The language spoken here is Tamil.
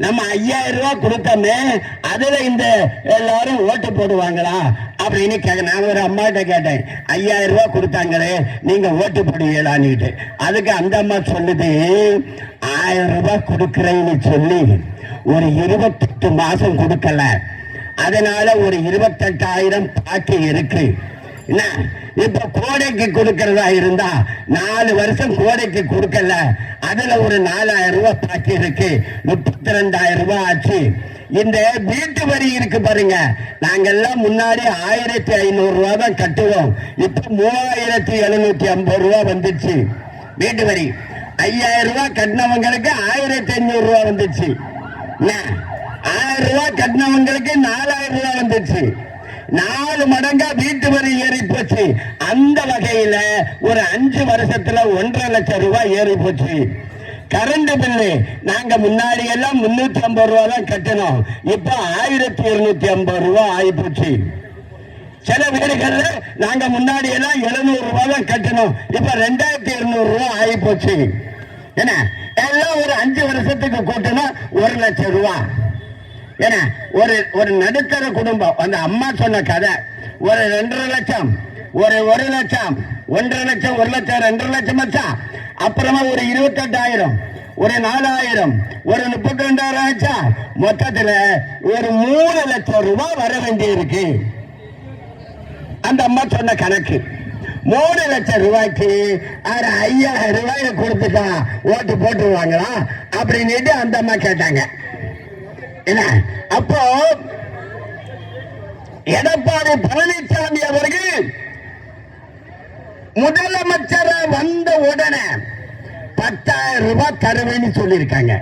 நம்ம 5000 ரூபாய் கொடுத்தோமே அதுல இந்த எல்லாரும் ஓட்டு போடுவாங்களா அப்படின்னு நான் ஒரு அம்மாட்ட கேட்டேன். 5000 ரூபாய் கொடுத்தாங்களே நீங்க ஓட்டு போடுவீங்களான்னு. அதுக்கு அந்த அம்மா சொல்லுது, 1000 ரூபாய் கொடுக்கறேன்னு சொல்லி ஒரு 28 மாசம் கொடுக்கல, அதனால ஒரு 28,000 பாக்கி இருக்கு. என்ன இப்ப கோடைக்கு கொடுக்கறதா இருந்தா 4 வருஷம் கோடைக்கு கொடுக்கல, அதுல ஒரு 4000 ரூபாய் பாக்கி இருக்கு, 32,000 ரூபாய் ஆச்சு. இந்த வீட்டு வரி இருக்கு பாருங்க, நாங்கெல்லாம் முன்னாடி 1500 ரூபாய் தான் கட்டுவோம், இப்ப 3750 ரூபாய் வந்துச்சு வீட்டு வரி. 5000 ரூபாய் கட்டினவங்களுக்கு 1500 ரூபாய் வந்துச்சு. 1000 ரூபாய் கட்டினவங்களுக்கு 4000 ரூபாய் வந்துச்சு. 4 மடங்கா வீட்டு வரி ஏறி போச்சு. அந்த வகையில ஒரு 5 வருஷத்துல 1.5 லட்சம் ரூபாய் ஏறி போச்சு. கரண்ட் பில்லு நாங்க முன்னாடி எல்லாம் 350 ரூபாய் தான் கட்டணும், இப்ப 1250 ரூபாய் ஆகி போச்சு. சில வீடுகள்ல நாங்க முன்னாடி எல்லாம் 700 ரூபாய் தான் கட்டணும், இப்ப 2200 ரூபாய் ஆகி போச்சு. என்ன எல்லாம் ஒரு 5 வருஷத்துக்கு கூட்டினா 1 லட்சம் ரூபாய். ஏன்னா ஒரு நடுத்தர குடும்பம், அந்த அம்மா சொன்ன கதை, ஒரு 2.5 லட்சம், ஒரு 1 லட்சம், 1.5 லட்சம், 1 லட்சம், 2.5 லட்சம் வச்சா, அப்புறமா ஒரு 28,000, ஒரு 4,000, ஒரு 32,000 ஆச்சா, மொத்தத்துல ஒரு 3 லட்சம் ரூபாய் வர வேண்டி இருக்கு. அந்த அம்மா சொன்ன கணக்கு 3 லட்சம் ரூபாய்க்கு 5,000 ரூபாய் கொடுத்துட்டா ஓட்டு போட்டுருவாங்களா அப்படின்னு அந்த அம்மா கேட்டாங்க. அப்போ எடப்பாடி பழனிசாமி அவர்கள் முதலமைச்சர் வந்த உடனே 10,000 ரூபாய் தருவேன்னு சொல்லியிருக்காங்க.